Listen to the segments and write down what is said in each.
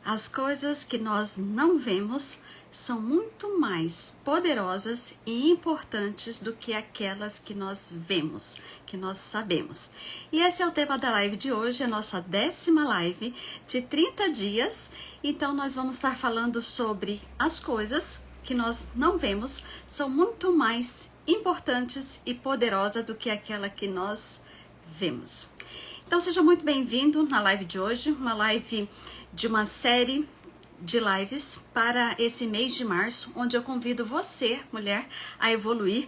As coisas que nós não vemos são muito mais poderosas e importantes do que aquelas que nós vemos, que nós sabemos. E esse é o tema da live de hoje, a nossa 10ª live de 30 dias. Então nós vamos estar falando sobre as coisas que nós não vemos são muito mais importantes e poderosas do que aquela que nós vemos. Então seja muito bem-vindo na live de hoje, uma live de uma série de lives para esse mês de março, onde eu convido você, mulher, a evoluir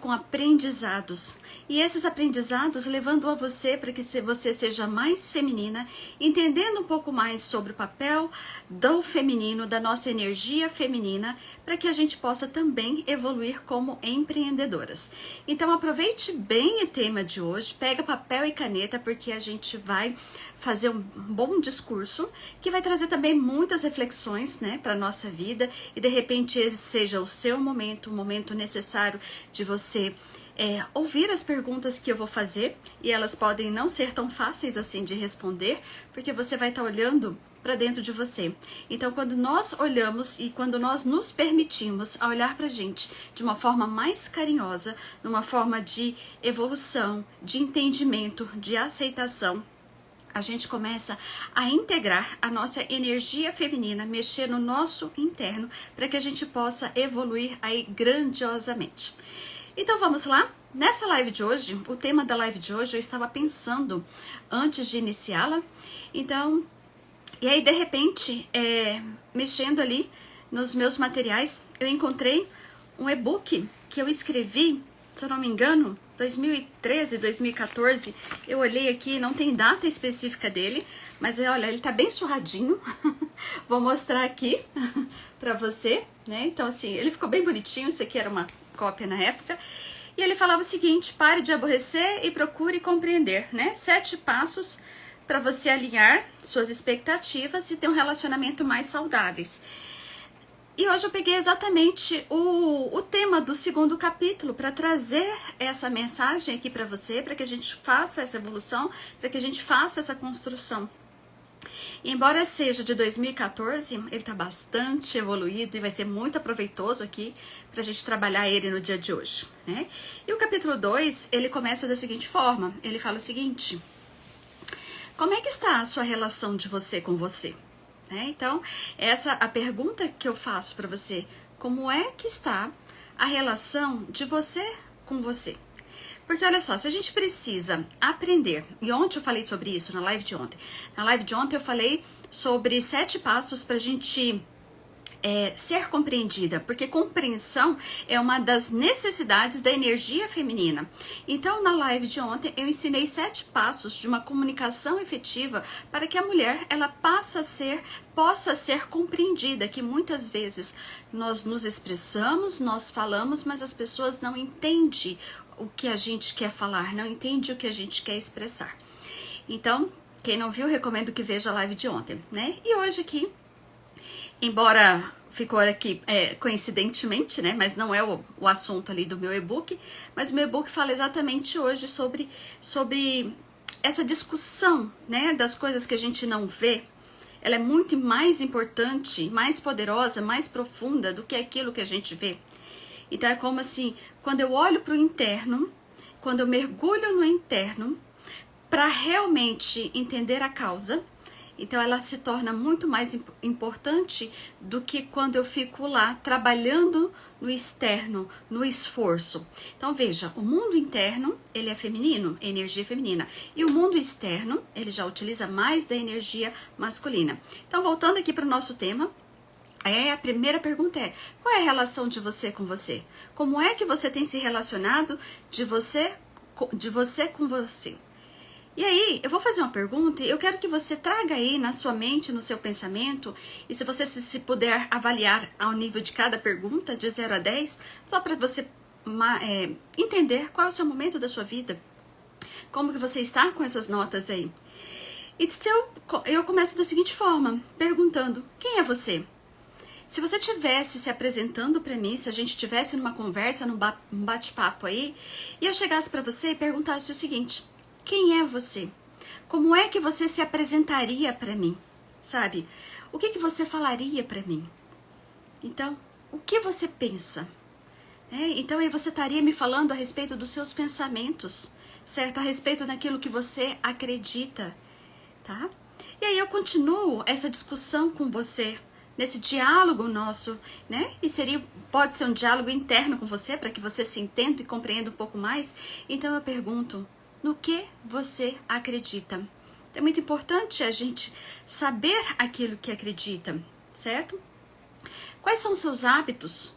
com aprendizados. E esses aprendizados levando a você para que você seja mais feminina, entendendo um pouco mais sobre o papel do feminino, da nossa energia feminina, para que a gente possa também evoluir como empreendedoras. Então aproveite bem o tema de hoje, pega papel e caneta, porque a gente vai fazer um bom discurso, que vai trazer também muitas reflexões, né, para nossa vida, e de repente esse seja o seu momento, o momento necessário de você ouvir as perguntas que eu vou fazer, e elas podem não ser tão fáceis assim de responder, porque você vai estar olhando para dentro de você. Então, quando nós olhamos e quando nós nos permitimos a olhar para a gente de uma forma mais carinhosa, numa forma de evolução, de entendimento, de aceitação, a gente começa a integrar a nossa energia feminina, mexer no nosso interno, para que a gente possa evoluir aí grandiosamente. Então vamos lá? Nessa live de hoje, o tema da live de hoje, eu estava pensando antes de iniciá-la, então, e aí de repente, mexendo ali nos meus materiais, eu encontrei um e-book que eu escrevi, se eu não me engano, 2013, 2014, eu olhei aqui, não tem data específica dele, mas olha, ele tá bem surradinho, vou mostrar aqui pra você, né, então assim, ele ficou bem bonitinho, isso aqui era uma cópia na época, e ele falava o seguinte: pare de aborrecer e procure compreender, né, 7 passos para você alinhar suas expectativas e ter um relacionamento mais saudáveis. E hoje eu peguei exatamente o tema do 2º capítulo para trazer essa mensagem aqui para você, para que a gente faça essa evolução, para que a gente faça essa construção. E embora seja de 2014, ele está bastante evoluído e vai ser muito proveitoso aqui para a gente trabalhar ele no dia de hoje, né? E o capítulo 2, ele começa da seguinte forma, ele fala o seguinte: como é que está a sua relação de você com você? Então, essa é a pergunta que eu faço para você. Como é que está a relação de você com você? Porque olha só, se a gente precisa aprender, e ontem eu falei sobre isso na live de ontem. Na live de ontem eu falei sobre 7 passos para a gente ser compreendida, porque compreensão é uma das necessidades da energia feminina. Então, na live de ontem, eu ensinei 7 passos de uma comunicação efetiva para que a mulher ela possa ser compreendida, que muitas vezes nós nos expressamos, nós falamos, mas as pessoas não entendem o que a gente quer falar, não entendem o que a gente quer expressar. Então, quem não viu, recomendo que veja a live de ontem, né? E hoje aqui, embora ficou aqui coincidentemente, né, mas não é o assunto ali do meu e-book, mas o meu e-book fala exatamente hoje sobre essa discussão, né, das coisas que a gente não vê. Ela é muito mais importante, mais poderosa, mais profunda do que aquilo que a gente vê. Então é como assim, quando eu olho para o interno, quando eu mergulho no interno, para realmente entender a causa, então ela se torna muito mais importante do que quando eu fico lá trabalhando no externo, no esforço. Então veja, o mundo interno, ele é feminino, energia feminina, e o mundo externo, ele já utiliza mais da energia masculina. Então voltando aqui para o nosso tema, a primeira pergunta é: qual é a relação de você com você? Como é que você tem se relacionado de você com você? E aí, eu vou fazer uma pergunta e eu quero que você traga aí na sua mente, no seu pensamento, e se você se puder avaliar ao nível de cada pergunta, de 0 a 10, só para você entender qual é o seu momento da sua vida, como que você está com essas notas aí. E se eu começo da seguinte forma, perguntando: quem é você? Se você estivesse se apresentando para mim, se a gente estivesse numa conversa, num bate-papo aí, e eu chegasse para você e perguntasse o seguinte: quem é você? Como é que você se apresentaria para mim? sabe? O que você falaria para mim? Então, o que você pensa? Então aí você estaria me falando a respeito dos seus pensamentos, certo? A respeito daquilo que você acredita, tá? E aí eu continuo essa discussão com você, nesse diálogo nosso, né? E pode ser um diálogo interno com você, para que você se entenda e compreenda um pouco mais. Então eu pergunto, no que você acredita? É muito importante a gente saber aquilo que acredita, certo? Quais são os seus hábitos?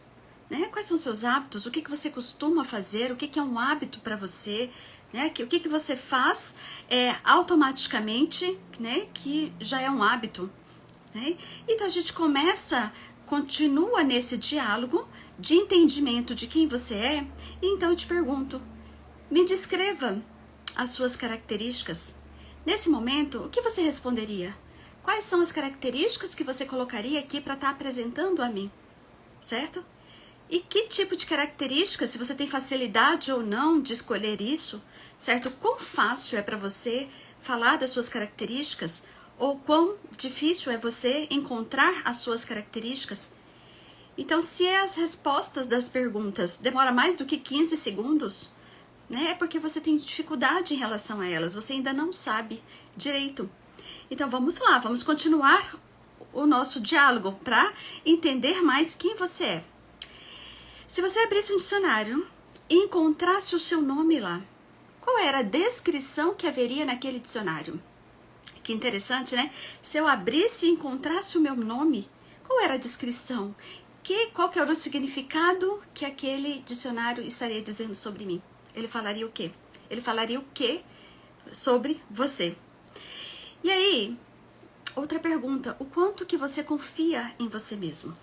Né? Quais são os seus hábitos? O que você costuma fazer? O que é um hábito para você? Né? O que você faz automaticamente, né? Que já é um hábito. Né? Então a gente continua nesse diálogo de entendimento de quem você é. E então eu te pergunto, me descreva as suas características. Nesse momento, o que você responderia? Quais são as características que você colocaria aqui para estar apresentando a mim? Certo? E que tipo de características, se você tem facilidade ou não de escolher isso, certo? Quão fácil é para você falar das suas características ou quão difícil é você encontrar as suas características? Então, se as respostas das perguntas demoram mais do que 15 segundos, né, é porque você tem dificuldade em relação a elas, você ainda não sabe direito. Então, vamos lá, vamos continuar o nosso diálogo para entender mais quem você é. Se você abrisse um dicionário e encontrasse o seu nome lá, qual era a descrição que haveria naquele dicionário? Que interessante, né? Se eu abrisse e encontrasse o meu nome, qual era a descrição? Qual que era o significado que aquele dicionário estaria dizendo sobre mim? Ele falaria o quê? Ele falaria o quê sobre você? E aí, outra pergunta, o quanto que você confia em você mesmo?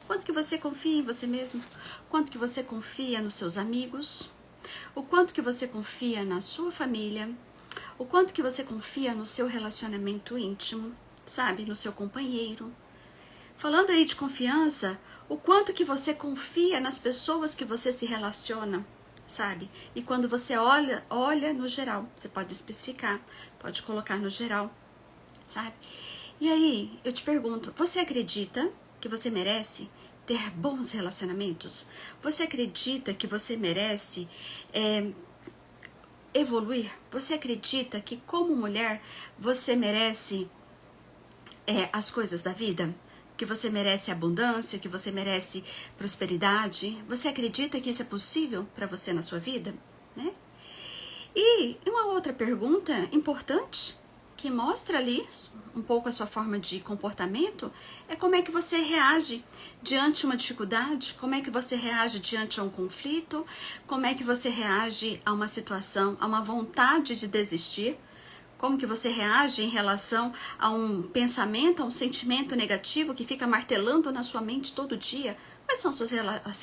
Quanto que você confia em você mesmo? Quanto que você confia nos seus amigos? O quanto que você confia na sua família? O quanto que você confia no seu relacionamento íntimo, sabe? No seu companheiro. Falando aí de confiança, o quanto que você confia nas pessoas que você se relaciona, sabe? E quando você olha no geral, você pode especificar, pode colocar no geral, sabe? E aí, eu te pergunto, você acredita que você merece ter bons relacionamentos? Você acredita que você merece evoluir? Você acredita que como mulher você merece as coisas da vida? Que você merece abundância, que você merece prosperidade? Você acredita que isso é possível para você na sua vida? Né? E uma outra pergunta importante, que mostra ali um pouco a sua forma de comportamento, é como é que você reage diante de uma dificuldade, como é que você reage diante a um conflito, como é que você reage a uma situação, a uma vontade de desistir, como que você reage em relação a um pensamento, a um sentimento negativo que fica martelando na sua mente todo dia. Quais são as suas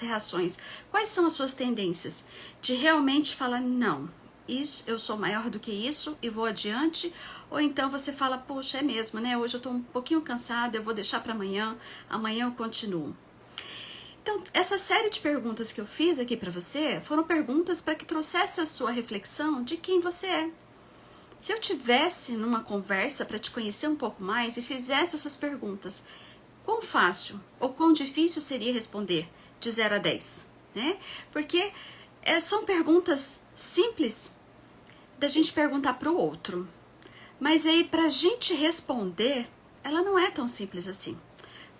reações? Quais são as suas tendências? De realmente falar, não, isso, eu sou maior do que isso e vou adiante. Ou então você fala, poxa, é mesmo, né? Hoje eu tô um pouquinho cansada, eu vou deixar para amanhã eu continuo. Então, essa série de perguntas que eu fiz aqui para você foram perguntas para que trouxesse a sua reflexão de quem você é. Se eu tivesse numa conversa para te conhecer um pouco mais e fizesse essas perguntas, quão fácil ou quão difícil seria responder de 0 a 10? Né? Porque são perguntas simples da gente perguntar para o outro. Mas aí, para a gente responder, ela não é tão simples assim.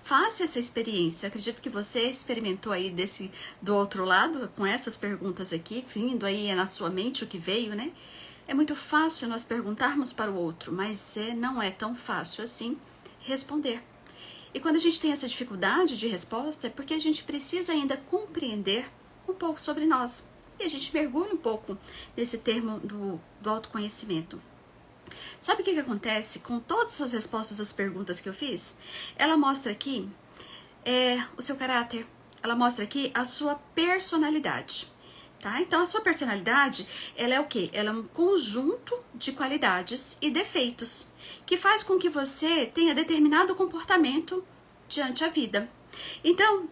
Faça essa experiência. Acredito que você experimentou aí do outro lado, com essas perguntas aqui, vindo aí na sua mente o que veio, né? É muito fácil nós perguntarmos para o outro, mas não é tão fácil assim responder. E quando a gente tem essa dificuldade de resposta, é porque a gente precisa ainda compreender um pouco sobre nós. E a gente mergulha um pouco nesse termo do autoconhecimento. Sabe o que acontece com todas essas respostas das perguntas que eu fiz? Ela mostra aqui o seu caráter, ela mostra aqui a sua personalidade. Tá? Então, a sua personalidade, ela é o quê? Ela é um conjunto de qualidades e defeitos que faz com que você tenha determinado comportamento diante a vida. Então,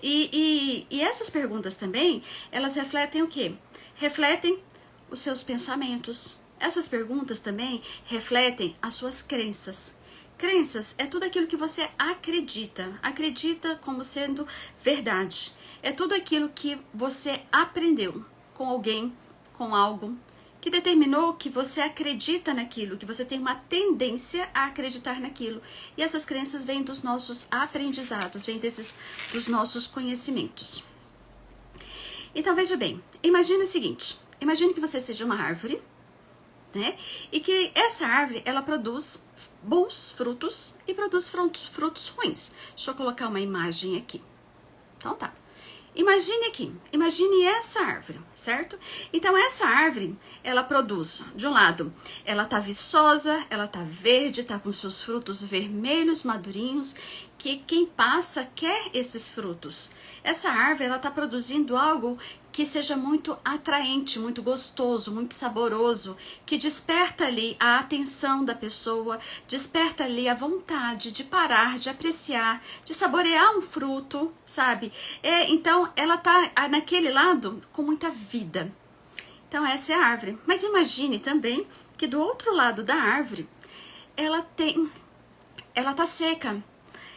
e essas perguntas também, elas refletem o quê? Refletem os seus pensamentos. Essas perguntas também refletem as suas crenças. Crenças é tudo aquilo que você acredita como sendo verdade. É tudo aquilo que você aprendeu com alguém, com algo, que determinou que você acredita naquilo, que você tem uma tendência a acreditar naquilo. E essas crenças vêm dos nossos aprendizados, vêm dos nossos conhecimentos. Então, veja bem, imagine o seguinte, imagine que você seja uma árvore, né? E que essa árvore, ela produz bons frutos e produz frutos ruins. Deixa eu colocar uma imagem aqui. Então tá. Imagine aqui, imagine essa árvore, certo? Então essa árvore, ela produz, de um lado, ela tá viçosa, ela tá verde, tá com seus frutos vermelhos, madurinhos, que quem passa quer esses frutos. Essa árvore, ela tá produzindo algo que seja muito atraente, muito gostoso, muito saboroso, que desperta ali a atenção da pessoa, desperta ali a vontade de parar, de apreciar, de saborear um fruto, sabe? Então, ela tá naquele lado com muita vida. Então, essa é a árvore. Mas imagine também que do outro lado da árvore, ela tá seca.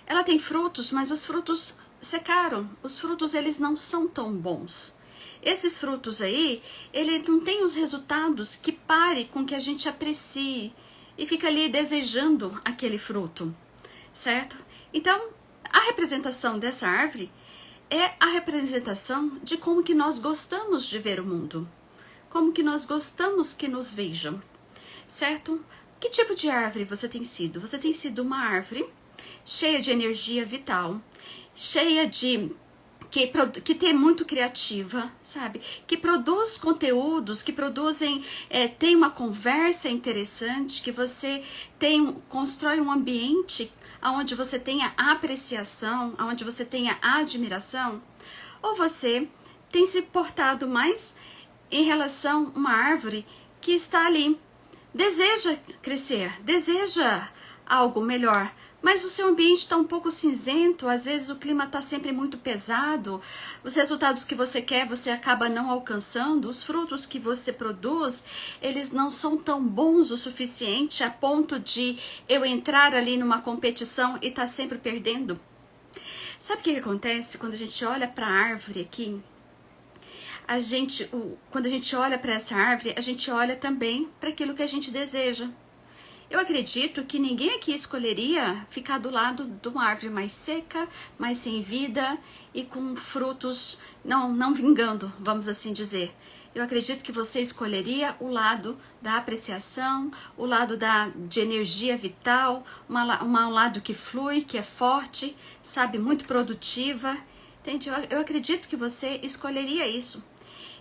Ela tem frutos, mas os frutos secaram. Os frutos, eles não são tão bons. Esses frutos aí, ele não tem os resultados que pare com que a gente aprecie e fica ali desejando aquele fruto, certo? Então, a representação dessa árvore é a representação de como que nós gostamos de ver o mundo, como que nós gostamos que nos vejam, certo? Que tipo de árvore você tem sido? Você tem sido uma árvore cheia de energia vital, cheia de que é muito criativa, sabe? Que produz conteúdos, que produzem, tem uma conversa interessante, que você constrói um ambiente onde você tenha apreciação, onde você tenha admiração, ou você tem se portado mais em relação a uma árvore que está ali, deseja crescer, deseja algo melhor, mas o seu ambiente está um pouco cinzento, às vezes o clima está sempre muito pesado, os resultados que você quer você acaba não alcançando, os frutos que você produz, eles não são tão bons o suficiente a ponto de eu entrar ali numa competição e estar sempre perdendo. Sabe o que acontece quando a gente olha para a árvore aqui? Quando a gente olha para essa árvore, a gente olha também para aquilo que a gente deseja. Eu acredito que ninguém aqui escolheria ficar do lado de uma árvore mais seca, mais sem vida e com frutos não vingando, vamos assim dizer. Eu acredito que você escolheria o lado da apreciação, o lado de energia vital, um lado que flui, que é forte, sabe, muito produtiva. Entende? Eu acredito que você escolheria isso.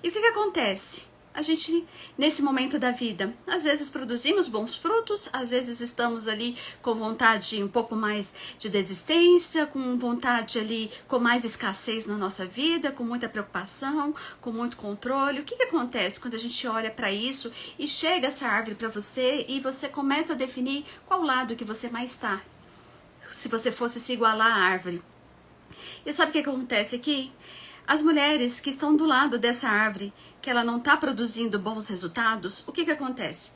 E o que acontece? A gente, nesse momento da vida, às vezes produzimos bons frutos, às vezes estamos ali com vontade um pouco mais de desistência, com vontade ali, com mais escassez na nossa vida, com muita preocupação, com muito controle. O que acontece quando a gente olha para isso e chega essa árvore para você e você começa a definir qual lado que você mais está? Se você fosse se igualar à árvore. E sabe o que acontece aqui? As mulheres que estão do lado dessa árvore, que ela não está produzindo bons resultados, o que acontece?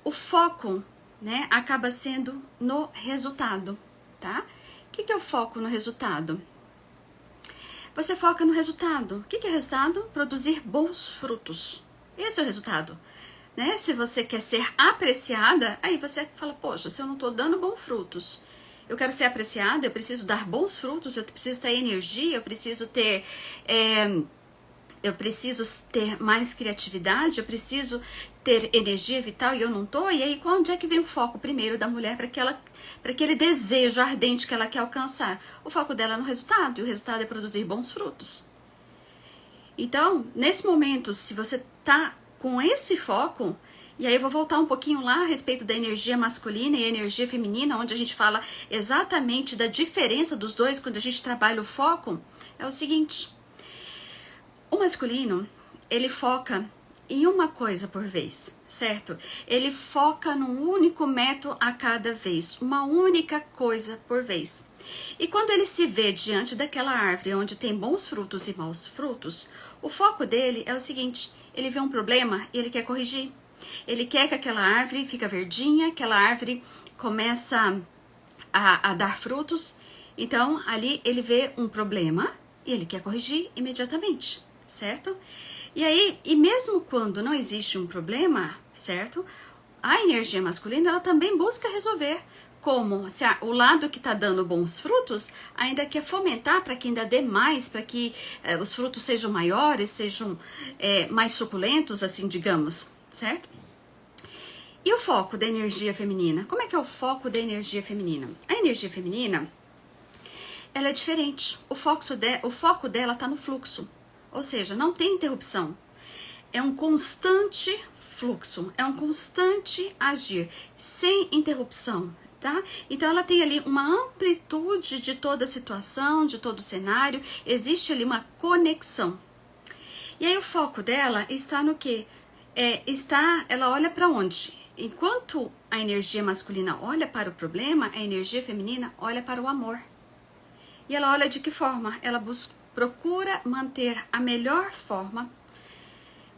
O foco, né, acaba sendo no resultado, tá? O que é o foco no resultado? Você foca no resultado. O que é resultado? Produzir bons frutos. Esse é o resultado, né? Se você quer ser apreciada, aí você fala, poxa, se eu não estou dando bons frutos, eu quero ser apreciada, eu preciso dar bons frutos, eu preciso ter energia, eu preciso ter mais criatividade, eu preciso ter energia vital e eu não tô. E aí, onde é que vem o foco primeiro da mulher para aquele desejo ardente que ela quer alcançar? O foco dela é no resultado, e o resultado é produzir bons frutos. Então, nesse momento, se você tá com esse foco, e aí eu vou voltar um pouquinho lá a respeito da energia masculina e energia feminina, onde a gente fala exatamente da diferença dos dois quando a gente trabalha o foco, é o seguinte: o masculino, ele foca em uma coisa por vez, certo? Ele foca num único método a cada vez, uma única coisa por vez. E quando ele se vê diante daquela árvore onde tem bons frutos e maus frutos, o foco dele é o seguinte: ele vê um problema e ele quer corrigir. Ele quer que aquela árvore fique verdinha, aquela árvore começa a dar frutos. Então, ali ele vê um problema e ele quer corrigir imediatamente, certo? E aí, e mesmo quando não existe um problema, certo? A energia masculina, ela também busca resolver. Como se o lado que está dando bons frutos ainda quer fomentar para que ainda dê mais, para que os frutos sejam maiores, sejam mais suculentos, assim, digamos, certo? E o foco da energia feminina? Como é que é o foco da energia feminina? A energia feminina, ela é diferente. O foco dela está no fluxo, ou seja, não tem interrupção. É um constante fluxo, é um constante agir, sem interrupção. Tá? Então ela tem ali uma amplitude de toda a situação, de todo o cenário, existe ali uma conexão. E aí o foco dela está no quê? Ela olha para onde? Enquanto a energia masculina olha para o problema, a energia feminina olha para o amor. E ela olha de que forma? Ela procura manter a melhor forma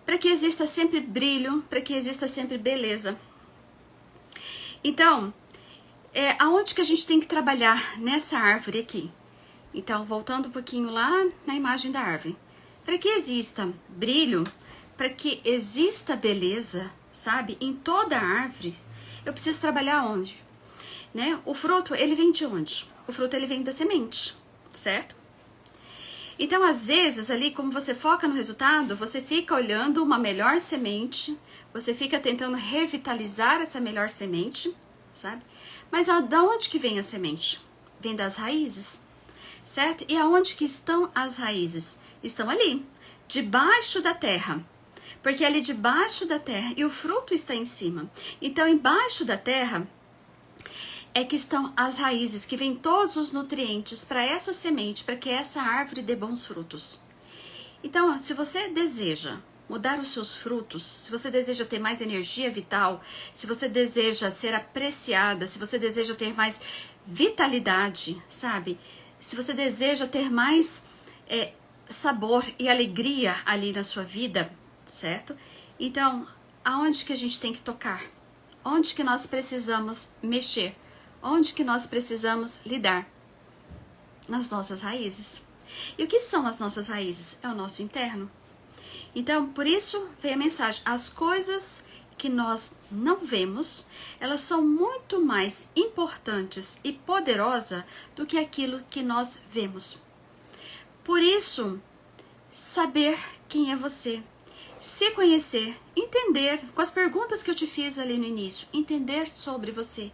para que exista sempre brilho, para que exista sempre beleza. Então, aonde que a gente tem que trabalhar nessa árvore aqui? Então, voltando um pouquinho lá na imagem da árvore. Para que exista brilho, para que exista beleza, sabe? Em toda a árvore, eu preciso trabalhar onde? Né? O fruto, ele vem de onde? O fruto, ele vem da semente, certo? Então, às vezes, ali, como você foca no resultado, você fica olhando uma melhor semente, você fica tentando revitalizar essa melhor semente, sabe? Mas da onde que vem a semente? Vem das raízes, certo? E aonde que estão as raízes? Estão ali, debaixo da terra. Porque ali debaixo da terra, e o fruto está em cima. Então, embaixo da terra é que estão as raízes, que vêm todos os nutrientes para essa semente, para que essa árvore dê bons frutos. Então, se você deseja mudar os seus frutos, se você deseja ter mais energia vital, se você deseja ser apreciada, se você deseja ter mais vitalidade, sabe? Se você deseja ter mais sabor e alegria ali na sua vida, certo? Então, aonde que a gente tem que tocar? Onde que nós precisamos mexer? Onde que nós precisamos lidar? Nas nossas raízes. E o que são as nossas raízes? É o nosso interno. Então, por isso veio a mensagem, as coisas que nós não vemos, elas são muito mais importantes e poderosas do que aquilo que nós vemos. Por isso, saber quem é você, se conhecer, entender, com as perguntas que eu te fiz ali no início, entender sobre você,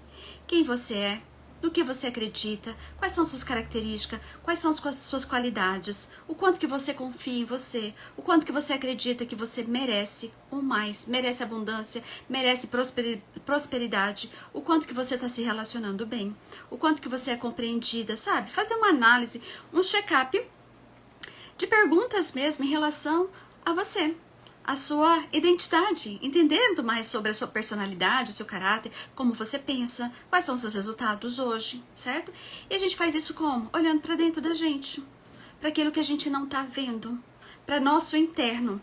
quem você é, no que você acredita, quais são suas características, quais são as suas qualidades, o quanto que você confia em você, o quanto que você acredita que você merece o mais, merece abundância, merece prosperidade, o quanto que você está se relacionando bem, o quanto que você é compreendida, sabe? Fazer uma análise, um check-up de perguntas mesmo em relação a você, a sua identidade, entendendo mais sobre a sua personalidade, o seu caráter, como você pensa, quais são os seus resultados hoje, certo? E a gente faz isso como? Olhando para dentro da gente, para aquilo que a gente não está vendo, para nosso interno.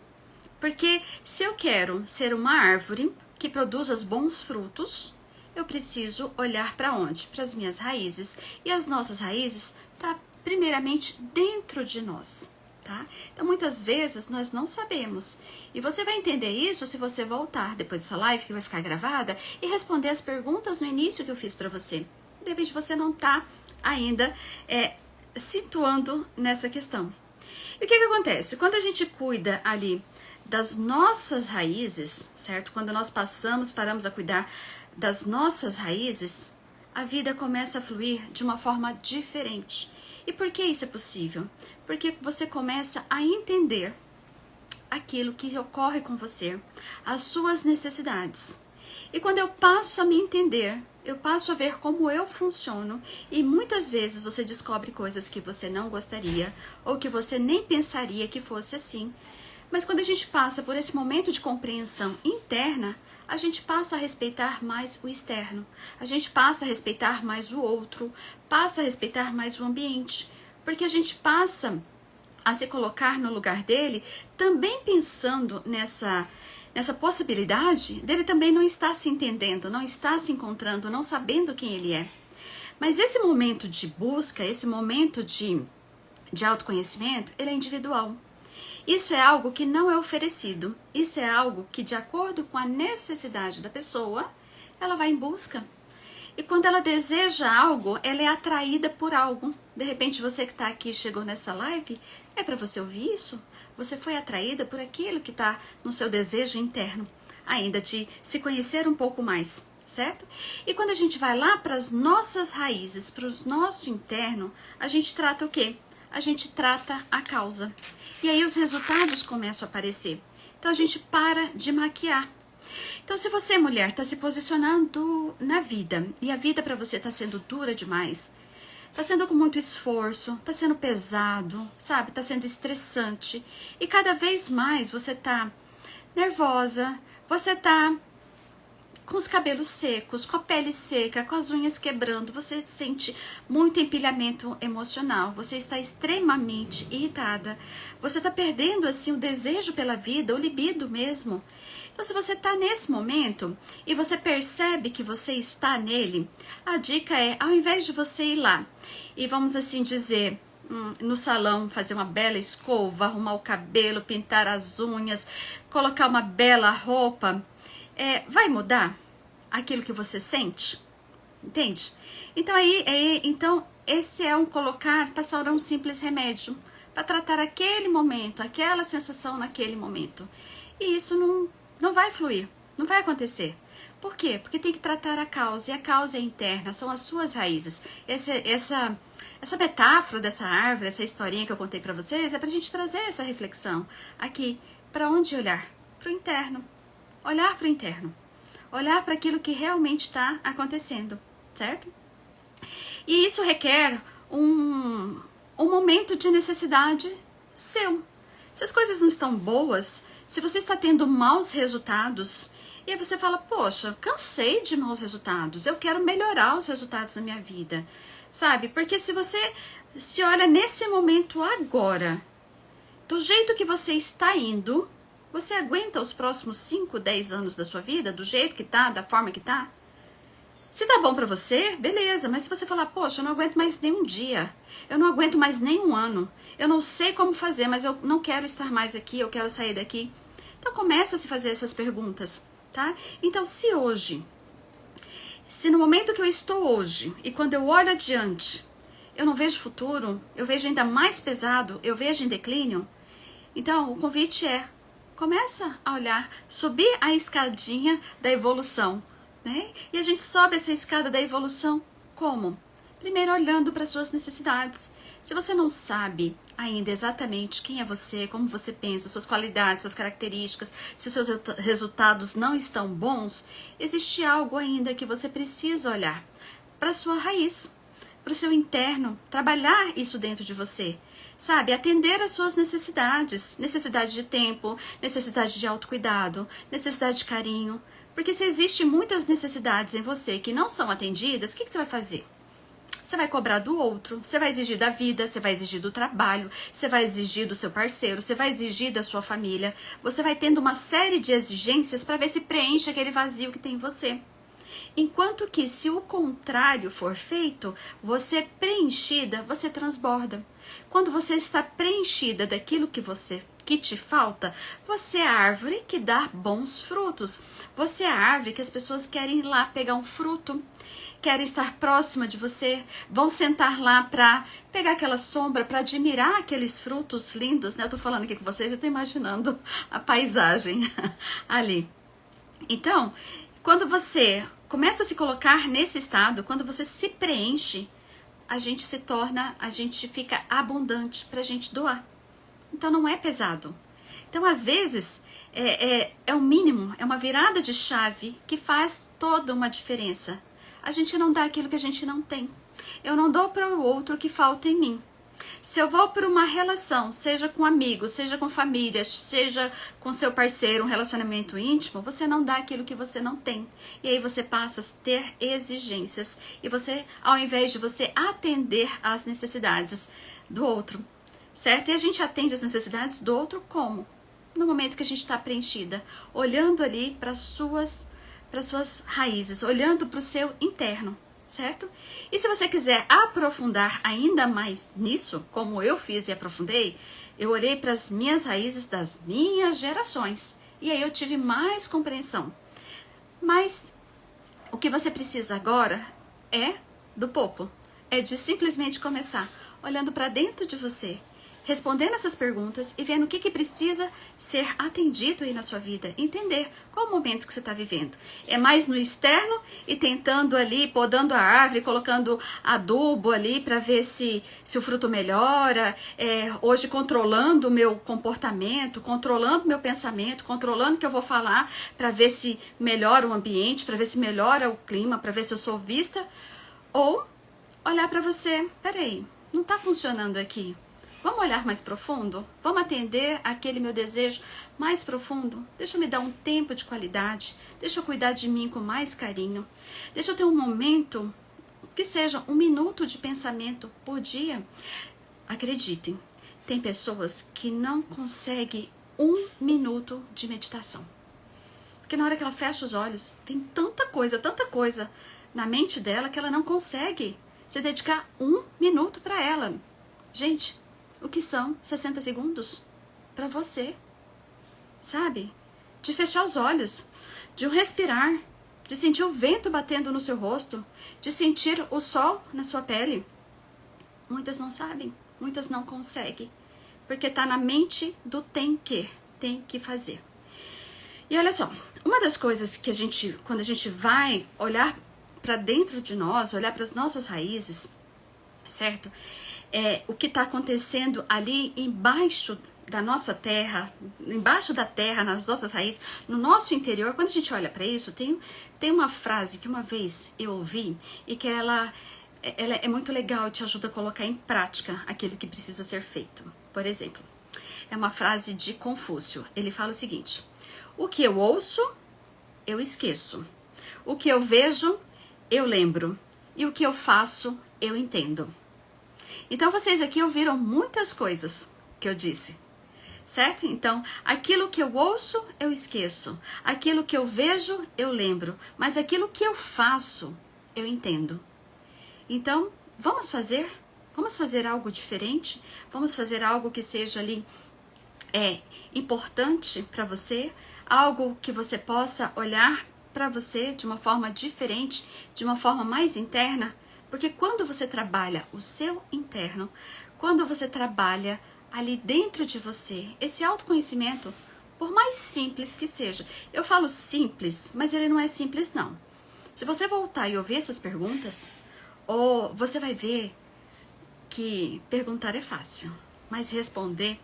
Porque se eu quero ser uma árvore que produza bons frutos, eu preciso olhar para onde? Para as minhas raízes. E as nossas raízes estão primeiramente dentro de nós. Tá? Então, muitas vezes, nós não sabemos. E você vai entender isso se você voltar depois dessa live, que vai ficar gravada, e responder as perguntas no início que eu fiz para você. De repente, você não está ainda situando nessa questão. E o que acontece? Quando a gente cuida ali das nossas raízes, certo? Quando nós paramos a cuidar das nossas raízes, a vida começa a fluir de uma forma diferente. E por que isso é possível? Porque você começa a entender aquilo que ocorre com você, as suas necessidades. E quando eu passo a me entender, eu passo a ver como eu funciono, e muitas vezes você descobre coisas que você não gostaria, ou que você nem pensaria que fosse assim. Mas quando a gente passa por esse momento de compreensão interna, a gente passa a respeitar mais o externo, a gente passa a respeitar mais o outro, passa a respeitar mais o ambiente, porque a gente passa a se colocar no lugar dele, também pensando nessa possibilidade dele também não estar se entendendo, não estar se encontrando, não sabendo quem ele é. Mas esse momento de busca, esse momento de autoconhecimento, ele é individual. Isso é algo que não é oferecido. Isso é algo que, de acordo com a necessidade da pessoa, ela vai em busca. E quando ela deseja algo, ela é atraída por algo. De repente, você que está aqui, chegou nessa live, é para você ouvir isso? Você foi atraída por aquilo que está no seu desejo interno, ainda de se conhecer um pouco mais, certo? E quando a gente vai lá para as nossas raízes, para o nosso interno, a gente trata o quê? A gente trata a causa. E aí os resultados começam a aparecer. Então a gente para de maquiar. Então se você, mulher, está se posicionando na vida e a vida para você está sendo dura demais, está sendo com muito esforço, está sendo pesado, sabe? Está sendo estressante e cada vez mais você está nervosa, você está com os cabelos secos, com a pele seca, com as unhas quebrando, você sente muito empilhamento emocional, você está extremamente irritada, você está perdendo assim o desejo pela vida, o libido mesmo. Então se você está nesse momento e você percebe que você está nele, a dica é, ao invés de você ir lá e vamos assim dizer, no salão fazer uma bela escova, arrumar o cabelo, pintar as unhas, colocar uma bela roupa, vai mudar aquilo que você sente? Entende? Então então esse é passar um simples remédio para tratar aquele momento, aquela sensação naquele momento. E isso não vai fluir, não vai acontecer. Por quê? Porque tem que tratar a causa, e a causa é interna, são as suas raízes. Essa metáfora dessa árvore, essa historinha que eu contei para vocês, é pra gente trazer essa reflexão aqui. Para onde olhar? Para o interno. Olhar para o interno. Olhar para aquilo que realmente está acontecendo, certo? E isso requer um momento de necessidade seu. Se as coisas não estão boas, se você está tendo maus resultados, e aí você fala, poxa, cansei de maus resultados, eu quero melhorar os resultados da minha vida, sabe? Porque se você se olha nesse momento agora, do jeito que você está indo, você aguenta os próximos 5, 10 anos da sua vida, do jeito que tá, da forma que tá? Se tá bom pra você, beleza, mas se você falar, poxa, eu não aguento mais nem um dia, eu não aguento mais nem um ano, eu não sei como fazer, mas eu não quero estar mais aqui, eu quero sair daqui. Então começa a se fazer essas perguntas, tá? Então se no momento que eu estou hoje, e quando eu olho adiante, eu não vejo futuro, eu vejo ainda mais pesado, eu vejo em declínio, então o convite começa a olhar, subir a escadinha da evolução, né? E a gente sobe essa escada da evolução como? Primeiro olhando para suas necessidades. Se você não sabe ainda exatamente quem é você, como você pensa, suas qualidades, suas características, se os seus resultados não estão bons, existe algo ainda que você precisa olhar para sua raiz, para o seu interno, trabalhar isso dentro de você. Sabe, atender às suas necessidades, necessidade de tempo, necessidade de autocuidado, necessidade de carinho. Porque se existem muitas necessidades em você que não são atendidas, o que você vai fazer? Você vai cobrar do outro, você vai exigir da vida, você vai exigir do trabalho, você vai exigir do seu parceiro, você vai exigir da sua família. Você vai tendo uma série de exigências para ver se preenche aquele vazio que tem em você. Enquanto que se o contrário for feito, você preenchida, você transborda. Quando você está preenchida daquilo que te falta, você é a árvore que dá bons frutos. Você é a árvore que as pessoas querem ir lá pegar um fruto, querem estar próxima de você, vão sentar lá para pegar aquela sombra, para admirar aqueles frutos lindos, né? Eu tô falando aqui com vocês, eu tô imaginando a paisagem ali. Então, quando você começa a se colocar nesse estado, quando você se preenche, a gente fica abundante pra gente doar. Então não é pesado. Então às vezes é o mínimo, é uma virada de chave que faz toda uma diferença. A gente não dá aquilo que a gente não tem. Eu não dou para o outro o que falta em mim. Se eu vou por uma relação, seja com amigos, seja com família, seja com seu parceiro, um relacionamento íntimo, você não dá aquilo que você não tem. E aí você passa a ter exigências. E você, ao invés de você atender às necessidades do outro, certo? E a gente atende às necessidades do outro como? No momento que a gente está preenchida, olhando ali para suas raízes, olhando para o seu interno, certo? E se você quiser aprofundar ainda mais nisso, como eu fiz e aprofundei, eu olhei para as minhas raízes das minhas gerações. E aí eu tive mais compreensão. Mas o que você precisa agora é do pouco. É de simplesmente começar olhando para dentro de você, respondendo essas perguntas e vendo o que precisa ser atendido aí na sua vida. Entender qual o momento que você está vivendo. É mais no externo e tentando ali, podando a árvore, colocando adubo ali para ver se o fruto melhora. Hoje controlando o meu comportamento, controlando o meu pensamento, controlando o que eu vou falar para ver se melhora o ambiente, para ver se melhora o clima, para ver se eu sou vista. Ou olhar para você, peraí, não está funcionando aqui. Vamos olhar mais profundo? Vamos atender aquele meu desejo mais profundo? Deixa eu me dar um tempo de qualidade. Deixa eu cuidar de mim com mais carinho. Deixa eu ter um momento, que seja 1 minuto de pensamento por dia. Acreditem, tem pessoas que não conseguem 1 minuto de meditação. Porque na hora que ela fecha os olhos, tem tanta coisa na mente dela que ela não consegue se dedicar 1 minuto para ela. Gente, o que são 60 segundos para você, sabe? De fechar os olhos, de respirar, de sentir o vento batendo no seu rosto, de sentir o sol na sua pele. Muitas não sabem, muitas não conseguem, porque tá na mente do tem que fazer. E olha só, uma das coisas que quando a gente vai olhar para dentro de nós, olhar para as nossas raízes, certo? O que está acontecendo ali embaixo da nossa terra, embaixo da terra, nas nossas raízes, no nosso interior. Quando a gente olha para isso, tem uma frase que uma vez eu ouvi e que ela é muito legal e te ajuda a colocar em prática aquilo que precisa ser feito. Por exemplo, é uma frase de Confúcio. Ele fala o seguinte: o que eu ouço, eu esqueço. O que eu vejo, eu lembro. E o que eu faço, eu entendo. Então, vocês aqui ouviram muitas coisas que eu disse, certo? Então, aquilo que eu ouço, eu esqueço. Aquilo que eu vejo, eu lembro. Mas aquilo que eu faço, eu entendo. Então, vamos fazer algo diferente? Vamos fazer algo que seja ali importante para você? Algo que você possa olhar para você de uma forma diferente, de uma forma mais interna? Porque quando você trabalha o seu interno, quando você trabalha ali dentro de você, esse autoconhecimento, por mais simples que seja, eu falo simples, mas ele não é simples não. Se você voltar e ouvir essas perguntas, você vai ver que perguntar é fácil, mas responder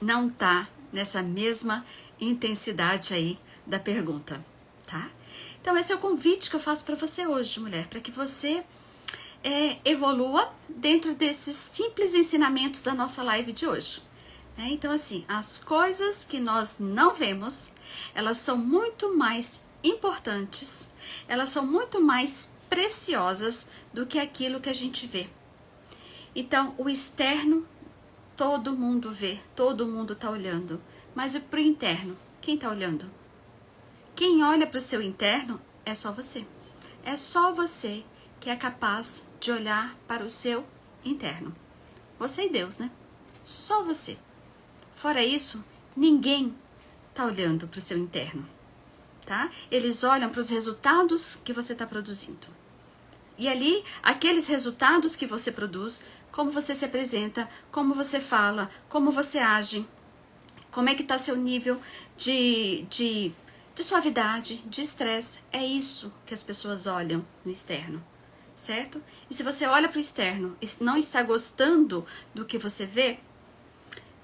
não tá nessa mesma intensidade aí da pergunta, tá? Então esse é o convite que eu faço para você hoje, mulher, para que você evolua dentro desses simples ensinamentos da nossa live de hoje. Então assim, as coisas que nós não vemos, elas são muito mais importantes, elas são muito mais preciosas do que aquilo que a gente vê. Então o externo, todo mundo vê, todo mundo tá olhando, mas para o interno, quem tá olhando? Quem olha para o seu interno é só você. É só você que é capaz de olhar para o seu interno. Você e Deus, né? Só você. Fora isso, ninguém tá olhando para o seu interno, tá? Eles olham para os resultados que você está produzindo. E ali, aqueles resultados que você produz, como você se apresenta, como você fala, como você age, como é que está seu nível de suavidade, de estresse. É isso que as pessoas olham no externo, certo? E se você olha para o externo e não está gostando do que você vê,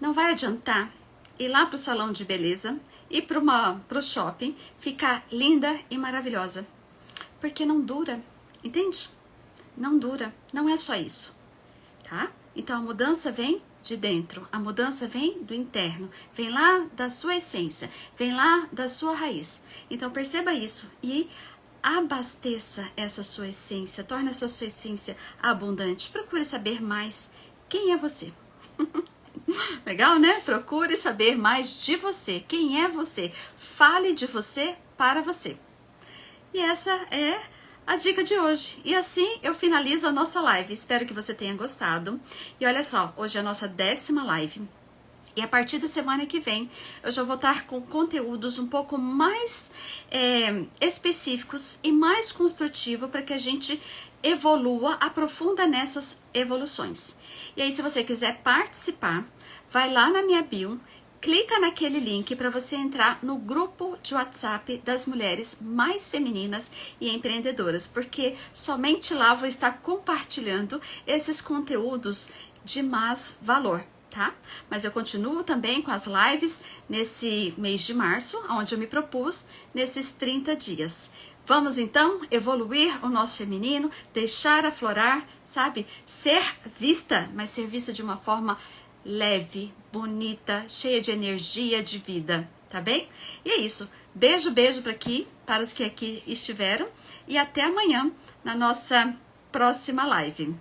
não vai adiantar ir lá para o salão de beleza, ir para o shopping, ficar linda e maravilhosa. Porque não dura, entende? Não dura, não é só isso, tá? Então a mudança vem de dentro, a mudança vem do interno, vem lá da sua essência, vem lá da sua raiz. Então perceba isso e abasteça essa sua essência, torne essa sua essência abundante. Procure saber mais quem é você. Legal, né? Procure saber mais de você, quem é você. Fale de você para você. E essa é a dica de hoje. E assim eu finalizo a nossa live. Espero que você tenha gostado. E olha só, hoje é a nossa 10ª live. E a partir da semana que vem, eu já vou estar com conteúdos um pouco mais específicos e mais construtivos para que a gente evolua, aprofunda nessas evoluções. E aí, se você quiser participar, vai lá na minha bio, clica naquele link para você entrar no grupo de WhatsApp das mulheres mais femininas e empreendedoras, porque somente lá eu vou estar compartilhando esses conteúdos de mais valor. Tá? Mas eu continuo também com as lives nesse mês de março, onde eu me propus nesses 30 dias. Vamos então evoluir o nosso feminino, deixar aflorar, sabe? Ser vista, mas ser vista de uma forma leve, bonita, cheia de energia, de vida, tá bem? E é isso. Beijo, beijo para os que aqui estiveram e até amanhã na nossa próxima live.